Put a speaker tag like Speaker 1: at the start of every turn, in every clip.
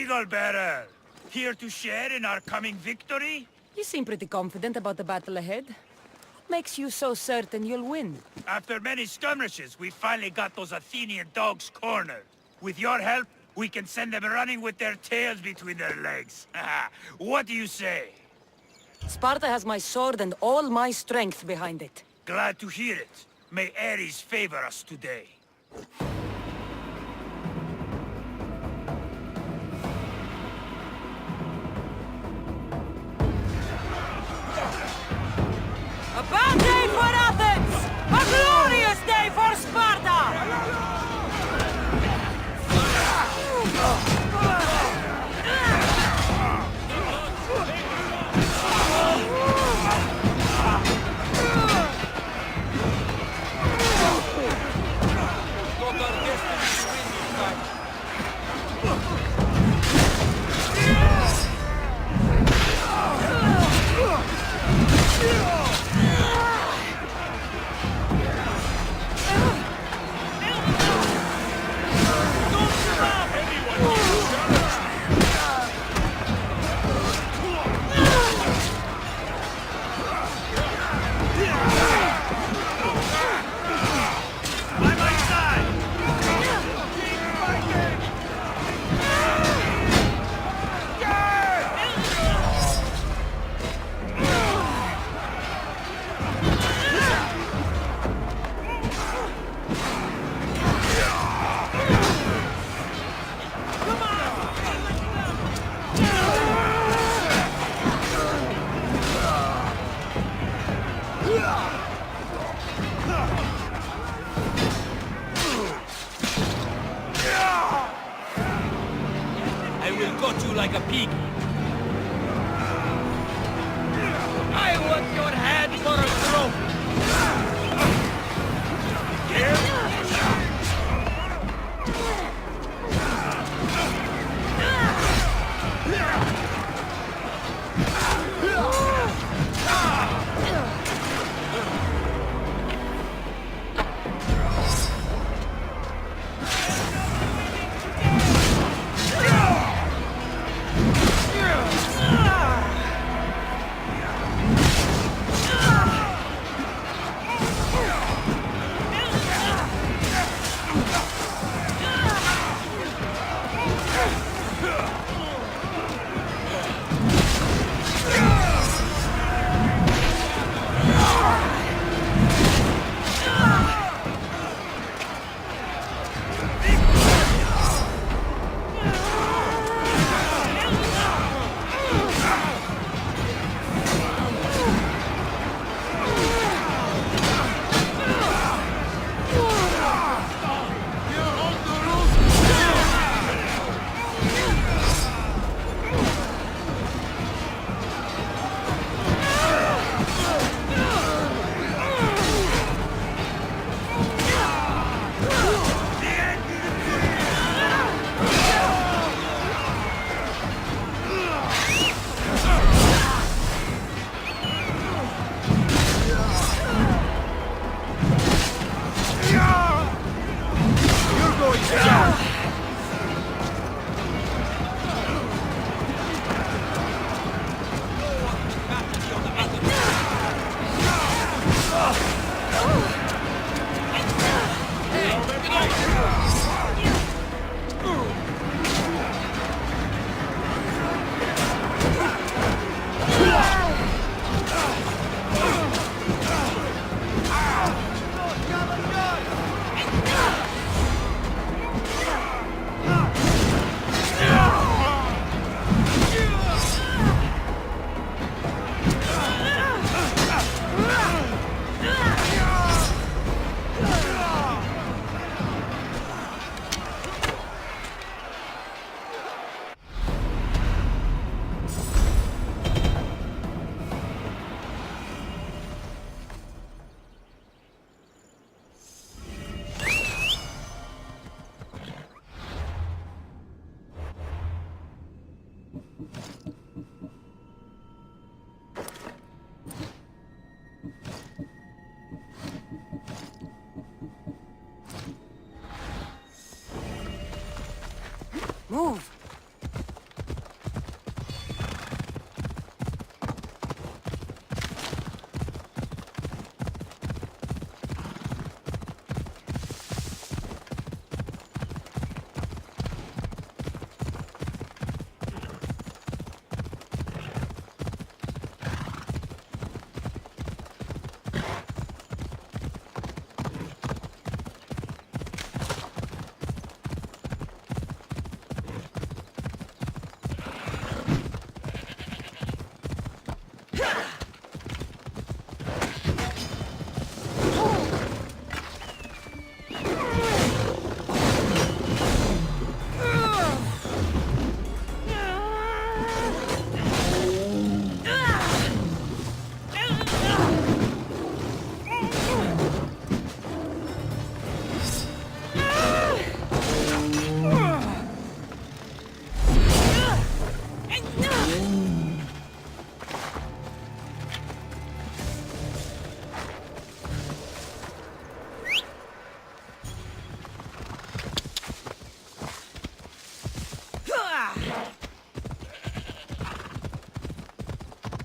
Speaker 1: Eagle Bearer! Here to share in our coming victory?
Speaker 2: You seem pretty confident about the battle ahead. What makes you so certain you'll win?
Speaker 1: After many skirmishes, we finally got those Athenian dogs cornered. With your help, we can send them running with their tails between their legs. What do you say?
Speaker 2: Sparta has my sword and all my strength behind it.
Speaker 1: Glad to hear it. May Ares favor us today.
Speaker 2: A bad day for Athens! A glorious day for Sparta!
Speaker 3: I will cut you like a pig. I want your head for a trophy.
Speaker 2: Move!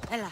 Speaker 2: Ella.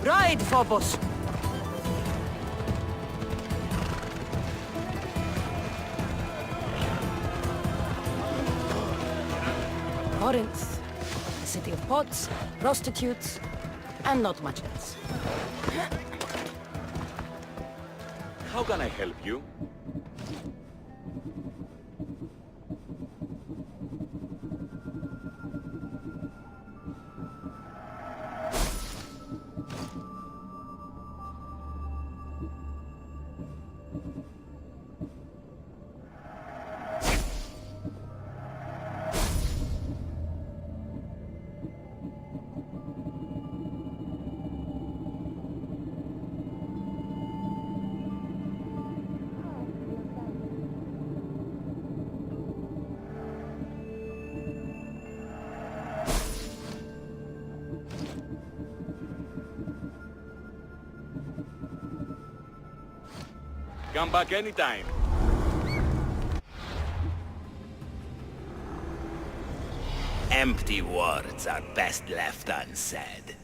Speaker 2: Ride, Phobos! Corinth, a city of pots, prostitutes, and not much else.
Speaker 4: How can I help you? Come back anytime.
Speaker 1: Empty words are best left unsaid.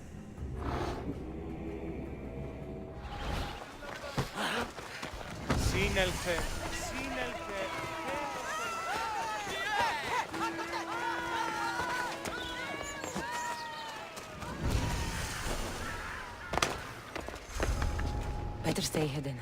Speaker 3: Σύνελθε, σύνελθε.
Speaker 2: Better stay hidden.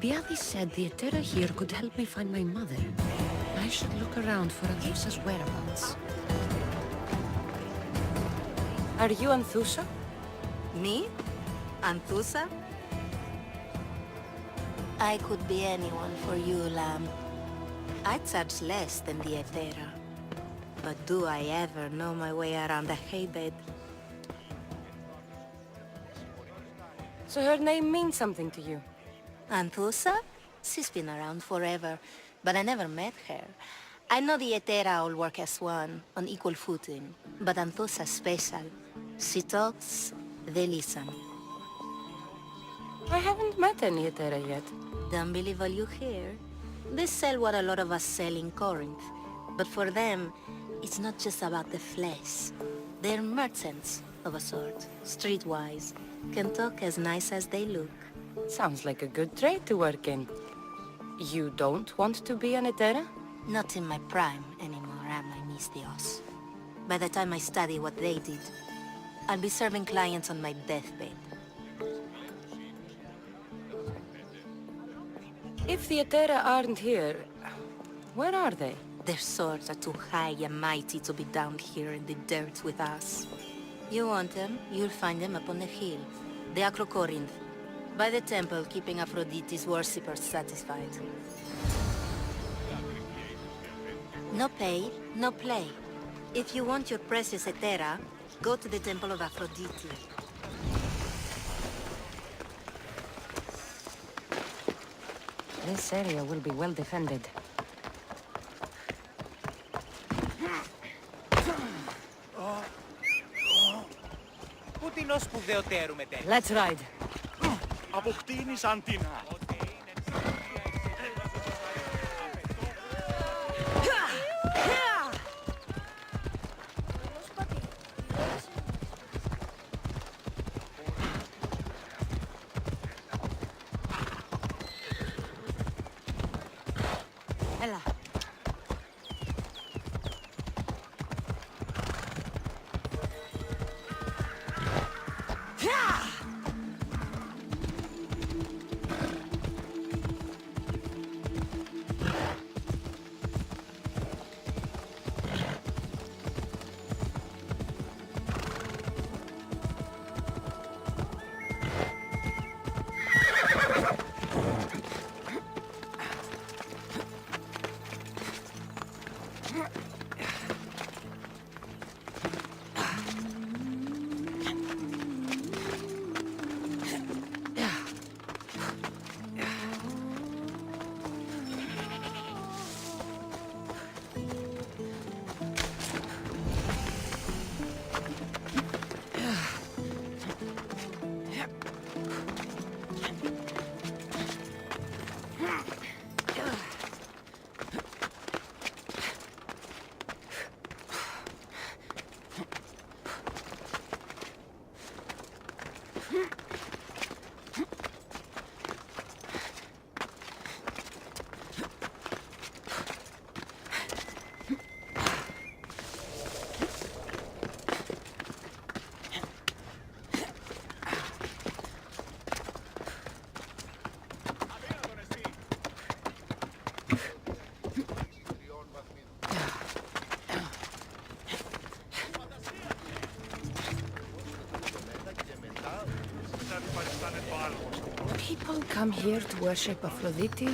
Speaker 2: Alcibiades said the Etera here could help me find my mother. I should look around for Anthousa's whereabouts. Are you Anthousa?
Speaker 5: Me? Anthousa? I could be anyone for you, lamb. I charge less than the Ethera. But do I ever know my way around a haybed?
Speaker 2: So her name means something to you?
Speaker 5: Anthousa? She's been around forever, but I never met her. I know the Ethera all work as one, on equal footing, but Anthousa's special. She talks, they listen.
Speaker 2: I haven't met any Ethera yet.
Speaker 5: Don't believe all you hear. They sell what a lot of us sell in Corinth, but for them, it's not just about the flesh. They're merchants, of a sort, streetwise. Can talk as nice as they look.
Speaker 2: Sounds like a good trade to work in. You don't want to be an Ethera?
Speaker 5: Not in my prime anymore, am I, Miss Dios? By the time I study what they did, I'll be serving clients on my deathbed.
Speaker 2: If the Ethera aren't here, where are they?
Speaker 5: Their swords are too high and mighty to be down here in the dirt with us. You want them, you'll find them up on the hill. The Acrocorinth. By the temple, keeping Aphrodite's worshippers satisfied. No pay, no play. If you want your precious Ethera, go to the temple of Aphrodite.
Speaker 2: This area will be well defended.
Speaker 3: Πού την ως σπουδαιοτέρου μετέχει.
Speaker 2: Let's ride.
Speaker 4: Αποκτήνησαν την
Speaker 2: Έλα. People come here to worship Aphrodite,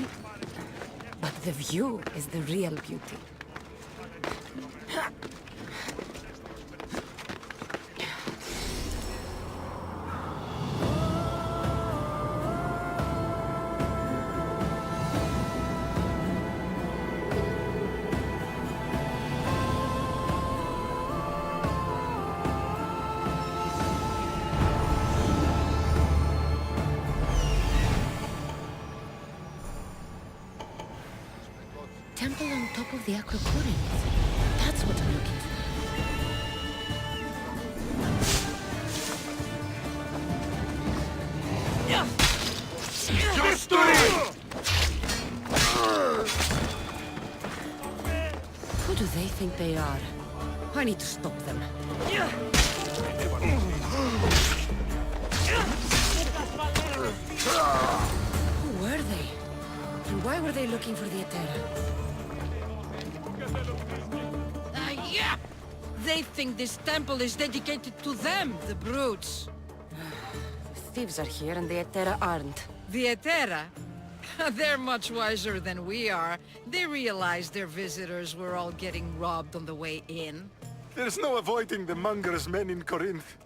Speaker 2: but the view is the real beauty. Temple on top of the Acrocorinth. That's what I'm looking for.
Speaker 1: Just do it!
Speaker 2: Who do they think they are? I need to stop them. Who were they? And why were they looking for the Ethera?
Speaker 6: Yeah! They think this temple is dedicated to them, the brutes.
Speaker 2: thieves are here and the Etera aren't.
Speaker 6: The Etera? They're much wiser than we are. They realized their visitors were all getting robbed on the way in.
Speaker 7: There's no avoiding the monger's men in Corinth.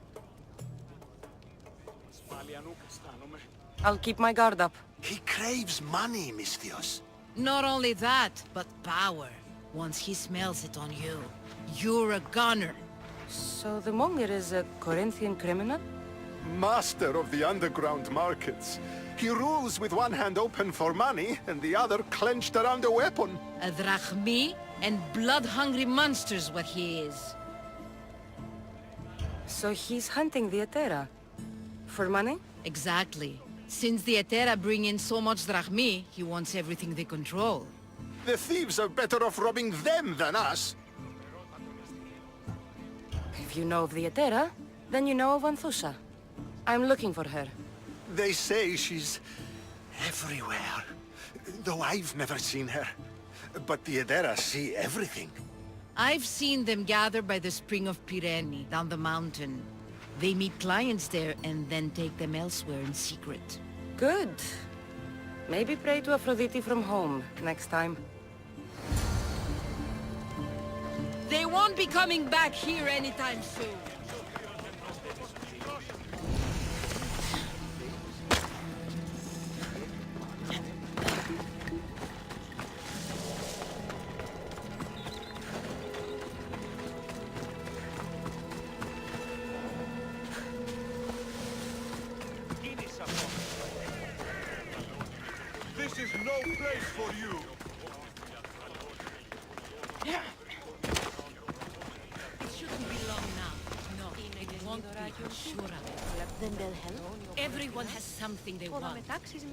Speaker 2: I'll keep my guard up.
Speaker 8: He craves money, Misthios.
Speaker 6: Not only that, but power. Once he smells it on you, you're a gunner.
Speaker 2: So the monger is a Corinthian criminal?
Speaker 7: Master of the underground markets. He rules with one hand open for money and the other clenched around a weapon.
Speaker 6: A drachmi and blood-hungry monster's what he is.
Speaker 2: So he's hunting the Etera? For money?
Speaker 6: Exactly. Since the Etera bring in so much drachmi, he wants everything they control.
Speaker 7: The thieves are better off robbing them than us.
Speaker 2: If you know of the Etera, then you know of Anthousa. I'm looking for her.
Speaker 7: They say she's everywhere, though I've never seen her. But the Edera see everything.
Speaker 6: I've seen them gather by the spring of Pirene, down the mountain. They meet clients there and then take them elsewhere in secret.
Speaker 2: Good. Maybe pray to Aphrodite from home next time.
Speaker 6: They won't be coming back here anytime soon.
Speaker 3: This is no place for you.
Speaker 6: It shouldn't be long now. No, it won't be, I'm sure of it.
Speaker 5: Then they'll help.
Speaker 9: Everyone has something they want.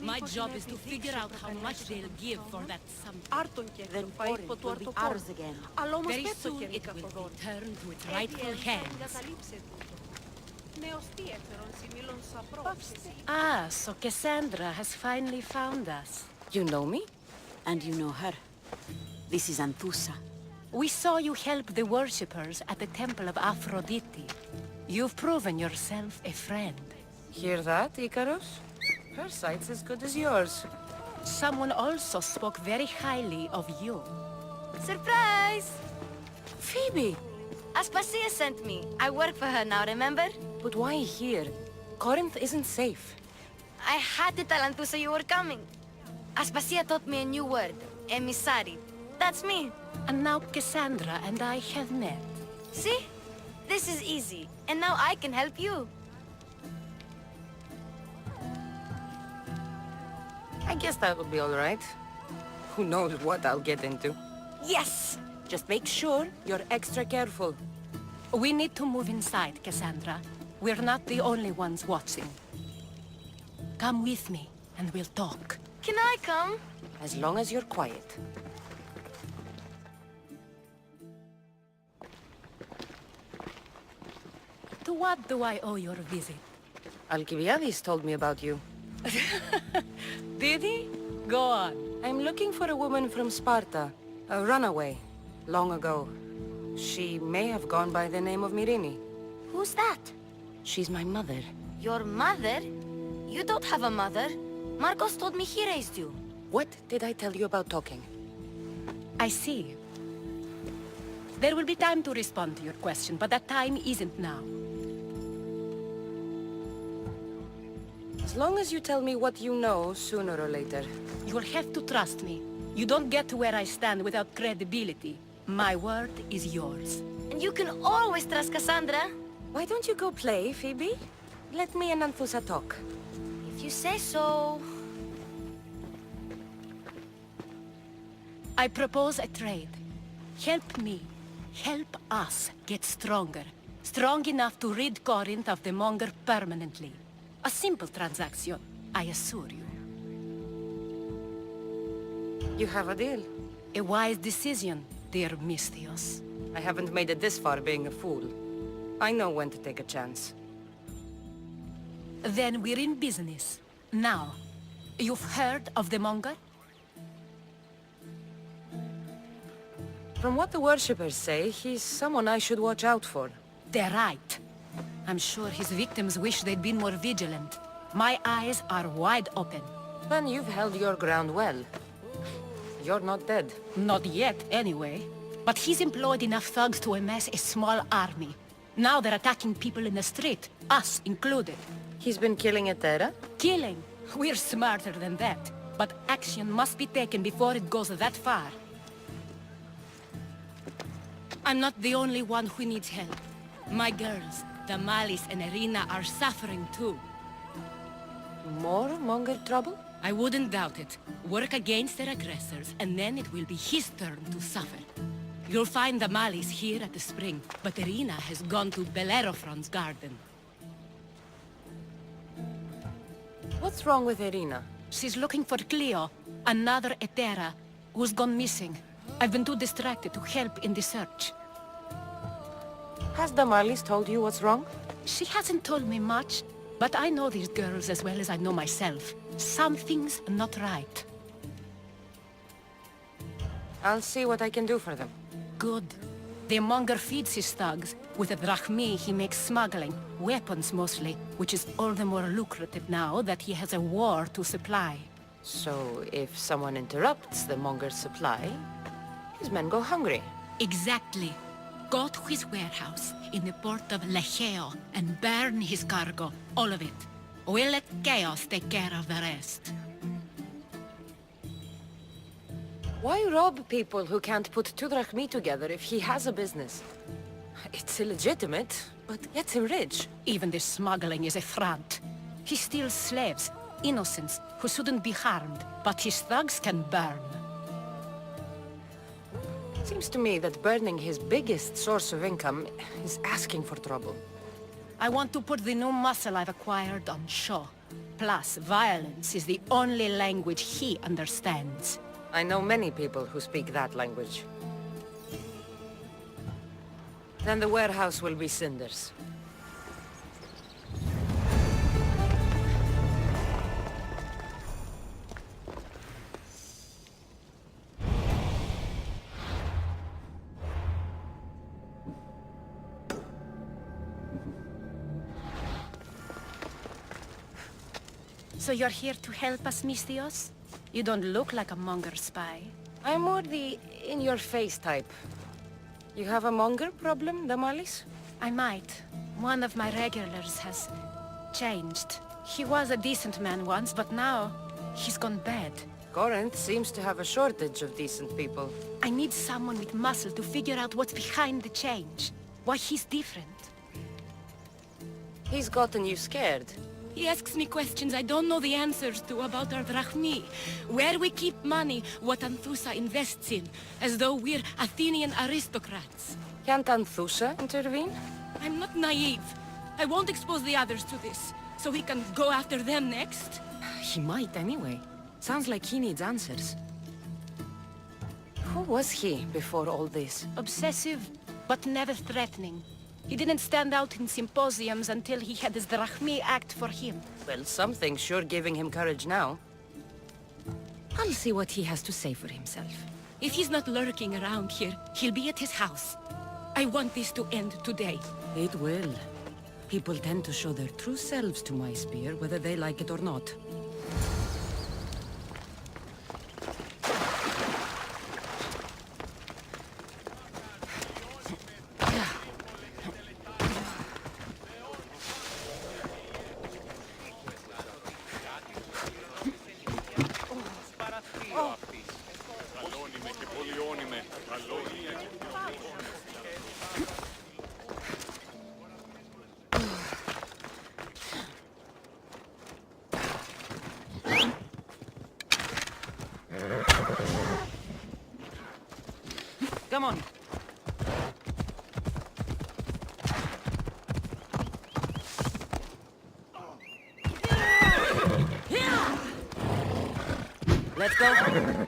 Speaker 9: My job is to figure out how much they'll give for that something.
Speaker 5: Then Corinth will be ours again.
Speaker 9: Very soon it will return to its rightful hands. Ah, so Kassandra has finally found us.
Speaker 2: You know me?
Speaker 5: And you know her. This is Anthousa.
Speaker 9: We saw you help the worshippers at the temple of Aphrodite. You've proven yourself a friend.
Speaker 2: Hear that, Icarus? Her sight's as good as yours.
Speaker 9: Someone also spoke very highly of you.
Speaker 10: Surprise!
Speaker 2: Phoebe!
Speaker 10: Aspasia sent me. I work for her now, remember?
Speaker 2: But why here? Corinth isn't safe.
Speaker 10: I had to tell Anthousa you were coming. Aspasia taught me a new word. Emissary. That's me.
Speaker 9: And now Kassandra and I have met.
Speaker 10: See? This is easy. And now I can help you.
Speaker 2: I guess that would be all right. Who knows what I'll get into.
Speaker 10: Yes!
Speaker 2: Just make sure you're extra careful.
Speaker 9: We need to move inside, Kassandra. We're not the only ones watching. Come with me, and we'll talk.
Speaker 10: Can I come?
Speaker 2: As long as you're quiet.
Speaker 9: To what do I owe your visit?
Speaker 2: Alcibiades told me about you.
Speaker 9: Did he? Go on.
Speaker 2: I'm looking for a woman from Sparta. A runaway. Long ago. She may have gone by the name of Myrine.
Speaker 10: Who's that?
Speaker 2: She's my mother.
Speaker 10: Your mother? You don't have a mother. Marcos told me he raised you.
Speaker 2: What did I tell you about talking?
Speaker 9: I see. There will be time to respond to your question, but that time isn't now.
Speaker 2: As long as you tell me what you know, sooner or later.
Speaker 9: You'll have to trust me. You don't get to where I stand without credibility. My word is yours.
Speaker 10: And you can always trust Kassandra.
Speaker 2: Why don't you go play, Phoebe? Let me and Anthousa talk.
Speaker 10: If you say so.
Speaker 9: I propose a trade. Help me. Help us get stronger. Strong enough to rid Corinth of the monger permanently. A simple transaction, I assure you.
Speaker 2: You have a deal.
Speaker 9: A wise decision, dear Misthios.
Speaker 2: I haven't made it this far being a fool. I know when to take a chance.
Speaker 9: Then we're in business. Now, you've heard of the monger?
Speaker 2: From what the worshippers say, he's someone I should watch out for.
Speaker 9: They're right. I'm sure his victims wish they'd been more vigilant. My eyes are wide open.
Speaker 2: Then you've held your ground well. You're not dead.
Speaker 9: Not yet, anyway. But he's employed enough thugs to amass a small army. Now they're attacking people in the street, us included.
Speaker 2: He's been killing Etera?
Speaker 9: Killing? We're smarter than that. But action must be taken before it goes that far. I'm not the only one who needs help. My girls, Damalis and Irina, are suffering too.
Speaker 2: More Monger trouble?
Speaker 9: I wouldn't doubt it. Work against their aggressors, and then it will be his turn to suffer. You'll find Damalis here at the spring, but Irina has gone to Bellerophon's garden.
Speaker 2: What's wrong with Irina?
Speaker 9: She's looking for Cleo, another Etera, who's gone missing. I've been too distracted to help in the search.
Speaker 2: Has Damalis told you what's wrong?
Speaker 9: She hasn't told me much, but I know these girls as well as I know myself. Something's not right.
Speaker 2: I'll see what I can do for them.
Speaker 9: Good. The monger feeds his thugs. With the drachmi, he makes smuggling. Weapons, mostly, which is all the more lucrative now that he has a war to supply.
Speaker 2: So, if someone interrupts the Monger's supply, his men go hungry.
Speaker 9: Exactly. Go to his warehouse in the port of Lecheo and burn his cargo, all of it. We'll let chaos take care of the rest.
Speaker 2: Why rob people who can't put 2 drachmi together if he has a business? It's illegitimate, but gets him rich.
Speaker 9: Even the smuggling is a front. He steals slaves, innocents, who shouldn't be harmed, but his thugs can burn.
Speaker 2: Seems to me that burning his biggest source of income is asking for trouble.
Speaker 9: I want to put the new muscle I've acquired on show. Plus, violence is the only language he understands.
Speaker 2: I know many people who speak that language. Then the warehouse will be cinders.
Speaker 9: So you're here to help us, Misthios? You don't look like a monger spy.
Speaker 2: I'm more the in-your-face type. You have a Monger problem, Damalis?
Speaker 9: I might. One of my regulars has changed. He was a decent man once, but now he's gone bad.
Speaker 2: Corinth seems to have a shortage of decent people.
Speaker 9: I need someone with muscle to figure out what's behind the change. Why he's different.
Speaker 2: He's gotten you scared.
Speaker 9: He asks me questions I don't know the answers to about our drachmi. Where we keep money, what Anthousa invests in. As though we're Athenian aristocrats.
Speaker 2: Can't Anthousa intervene?
Speaker 9: I'm not naive. I won't expose the others to this. So he can go after them next?
Speaker 2: He might anyway. Sounds like he needs answers. Who was he before all this?
Speaker 9: Obsessive, but never threatening. He didn't stand out in symposiums until he had his drachmi act for him.
Speaker 2: Well, something's sure giving him courage now. I'll see what he has to say for himself.
Speaker 9: If he's not lurking around here, he'll be at his house. I want this to end today.
Speaker 2: It will. People tend to show their true selves to my spear, whether they like it or not. Come on. Let's go.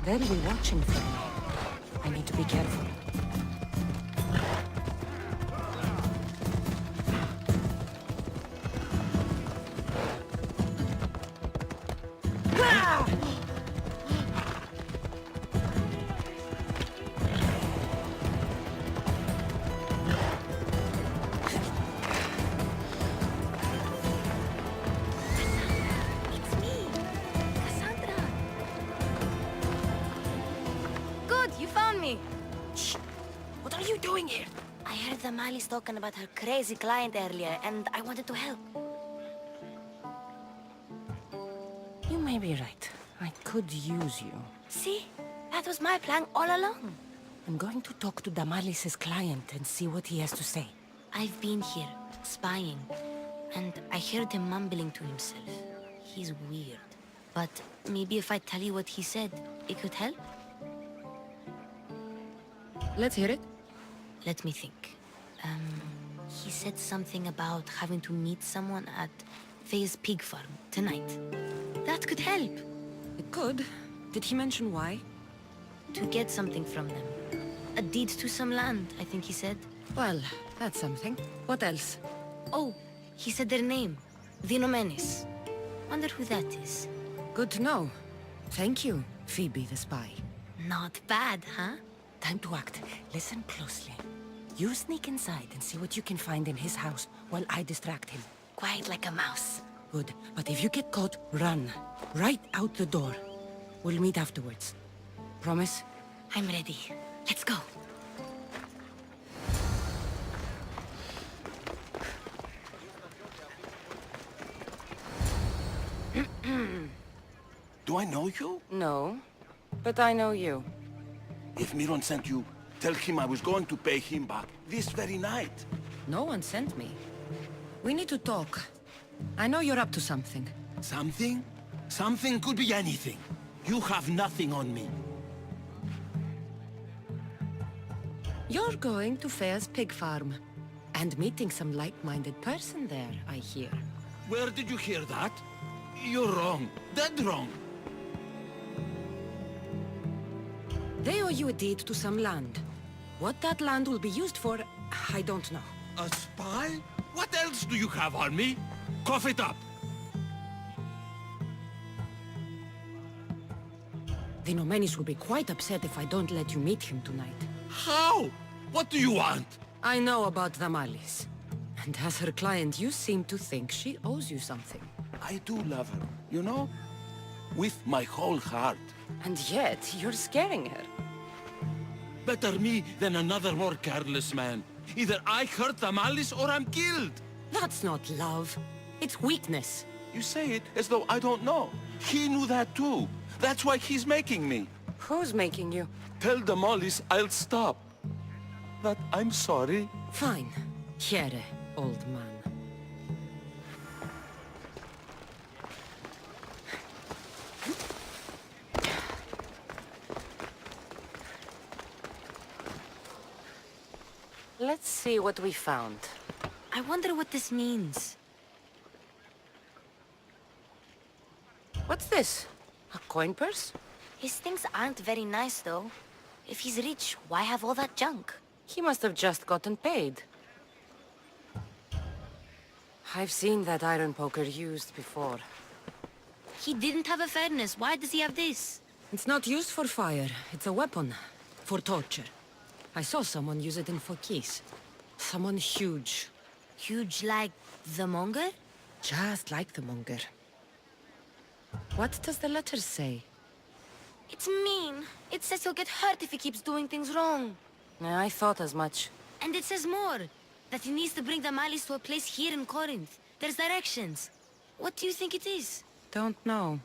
Speaker 2: They'll be watching for me. I need to be careful.
Speaker 10: me.
Speaker 2: Shh! What are you doing here?
Speaker 10: I heard the Mali's talking about her crazy client earlier, and I wanted to help.
Speaker 2: You may be right. I could use you.
Speaker 10: See? That was my plan all along.
Speaker 2: I'm going to talk to Damalis's client and see what he has to say.
Speaker 10: I've been here, spying, and I heard him mumbling to himself. He's weird. But maybe if I tell you what he said, it could help?
Speaker 2: Let's hear it.
Speaker 10: Let me think. He said something about having to meet someone at Faye's pig farm tonight. That could help.
Speaker 2: It could. Did he mention why?
Speaker 10: To get something from them. A deed to some land, I think he said.
Speaker 2: Well, that's something. What else?
Speaker 10: Oh, he said their name. The Nomenes. Wonder who that is.
Speaker 2: Good to know. Thank you, Phoebe the spy.
Speaker 10: Not bad, huh?
Speaker 2: Time to act. Listen closely. You sneak inside and see what you can find in his house while I distract him.
Speaker 10: Quiet like a mouse.
Speaker 2: Good. But if you get caught, run. Right out the door. We'll meet afterwards. Promise?
Speaker 10: I'm ready. Let's go.
Speaker 8: Do I know you?
Speaker 2: No. But I know you.
Speaker 8: If Miron sent you, tell him I was going to pay him back this very night.
Speaker 2: No one sent me. We need to talk. I know you're up to something.
Speaker 8: Something? Something could be anything. You have nothing on me.
Speaker 2: You're going to Faye's pig farm. And meeting some like-minded person there, I hear.
Speaker 8: Where did you hear that? You're wrong. Dead wrong.
Speaker 2: They owe you a deed to some land. What that land will be used for, I don't know.
Speaker 8: A spy? What else do you have on me? Cough it up.
Speaker 2: The Nomenes will be quite upset if I don't let you meet him tonight.
Speaker 8: How? What do you want?
Speaker 2: I know about Damalis. And as her client, you seem to think she owes you something.
Speaker 8: I do love her, you know? With my whole heart.
Speaker 2: And yet, you're scaring her.
Speaker 8: Better me than another more careless man. Either I hurt Damalis or I'm killed.
Speaker 2: That's not love. It's weakness.
Speaker 8: You say it as though I don't know. He knew that too. That's why he's making me.
Speaker 2: Who's making you?
Speaker 8: Tell Damalis I'll stop. That I'm sorry.
Speaker 2: Fine. Here, old man. Let's see what we found.
Speaker 10: I wonder what this means.
Speaker 2: What's this? A coin purse?
Speaker 10: His things aren't very nice, though. If he's rich, why have all that junk?
Speaker 2: He must have just gotten paid. I've seen that iron poker used before.
Speaker 10: He didn't have a furnace. Why does he have this?
Speaker 2: It's not used for fire. It's a weapon. For torture. I saw someone use it in Phokis. Someone huge.
Speaker 10: Huge like the Monger?
Speaker 2: Just like the Monger. What does the letter say?
Speaker 10: It's mean. It says he'll get hurt if he keeps doing things wrong.
Speaker 2: I thought as much.
Speaker 10: And it says more. That he needs to bring the Malis to a place here in Corinth. There's directions. What do you think it is?
Speaker 2: Don't know.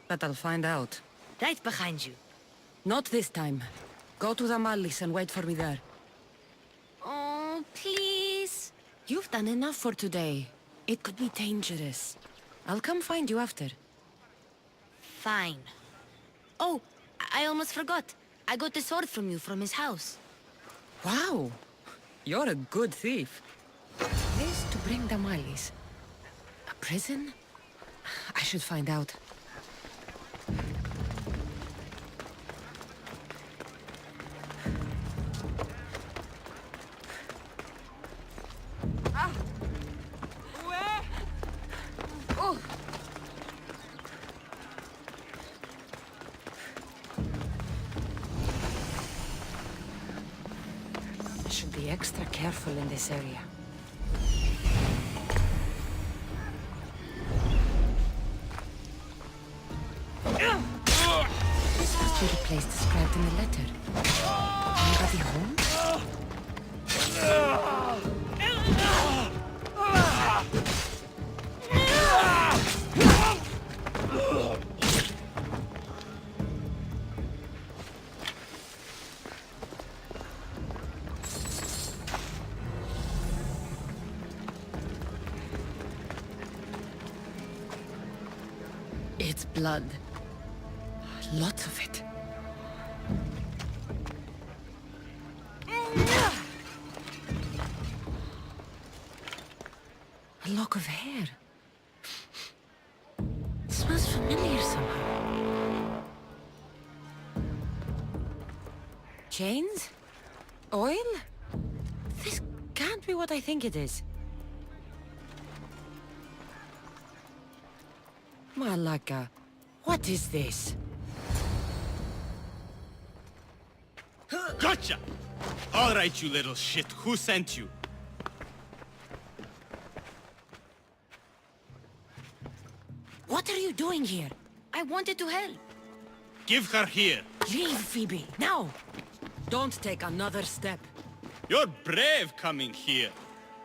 Speaker 2: But I'll find out.
Speaker 10: Right behind you.
Speaker 2: Not this time. Go to the Malis and wait for me there.
Speaker 10: Oh, please.
Speaker 2: You've done enough for today. It could be dangerous. I'll come find you after.
Speaker 10: Fine. Oh, I almost forgot. I got the sword from you from his house.
Speaker 2: Wow! You're a good thief. Place to bring the Malis. A prison? I should find out. Be extra careful in this area. This must be the place described in the letter. Anybody home?
Speaker 6: It's blood.
Speaker 2: Lots of it. A lock of hair. It smells familiar somehow. Chains? Oil? This can't be what I think it is. Malaka, what is this?
Speaker 3: Gotcha! All right, you little shit. Who sent you?
Speaker 2: What are you doing here?
Speaker 10: I wanted to help.
Speaker 3: Give her here.
Speaker 2: Leave, Phoebe, now! Don't take another step.
Speaker 3: You're brave coming here.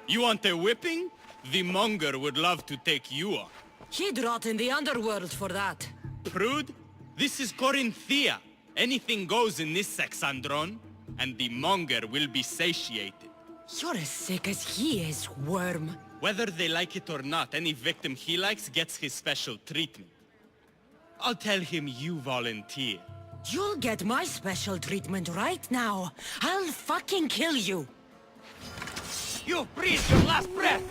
Speaker 3: You want a whipping? The monger would love to take you on.
Speaker 2: He'd rot in the underworld for that.
Speaker 3: Prude, this is Corinthia. Anything goes in this Kassandron, and the monger will be satiated.
Speaker 2: You're as sick as he is, worm.
Speaker 3: Whether they like it or not, any victim he likes gets his special treatment. I'll tell him you volunteer.
Speaker 2: You'll get my special treatment right now. I'll fucking kill you.
Speaker 1: You breathe your last breath!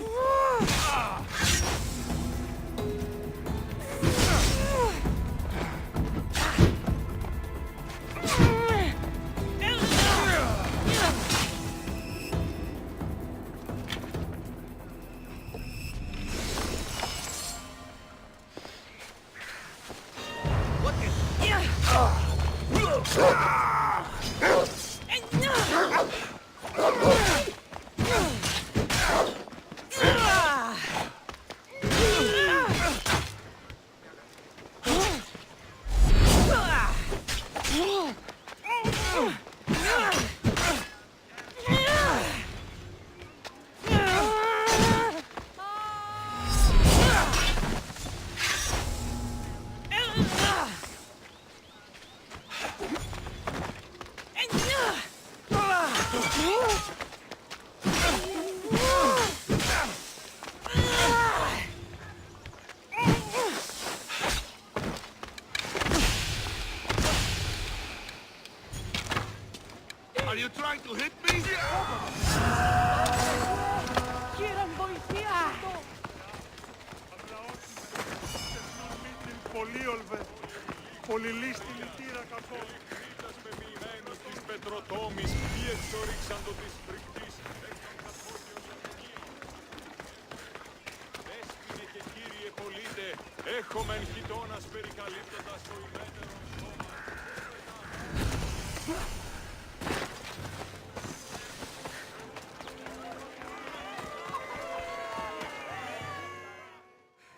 Speaker 7: Are you trying to hit me?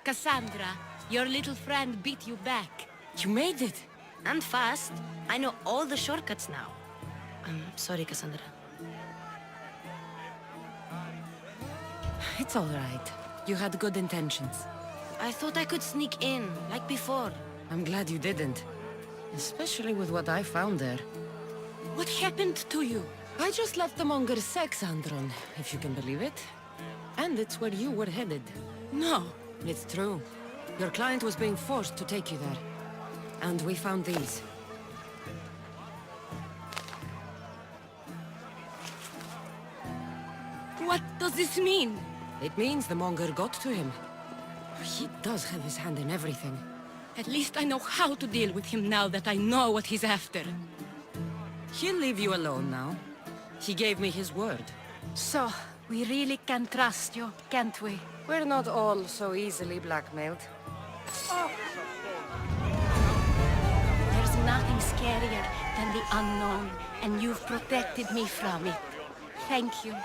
Speaker 9: Kassandra, your little friend beat you back.
Speaker 2: You made it.
Speaker 10: And fast. I know all the shortcuts now. I'm sorry, Kassandra.
Speaker 2: It's all right. You had good intentions.
Speaker 10: I thought I could sneak in, like before.
Speaker 2: I'm glad you didn't. Especially with what I found there.
Speaker 9: What happened to you?
Speaker 2: I just left the monger's Kassandra, if you can believe it. And it's where you were headed.
Speaker 9: No.
Speaker 2: It's true. Your client was being forced to take you there. And we found these.
Speaker 9: What does this mean?
Speaker 2: It means the monger got to him. He does have his hand in everything.
Speaker 9: At least I know how to deal with him now that I know what he's after.
Speaker 2: He'll leave you alone now. He gave me his word.
Speaker 9: So, we really can trust you, can't we?
Speaker 2: We're not all so easily blackmailed.
Speaker 9: There's nothing scarier than the unknown, and you've protected me from it. Thank you.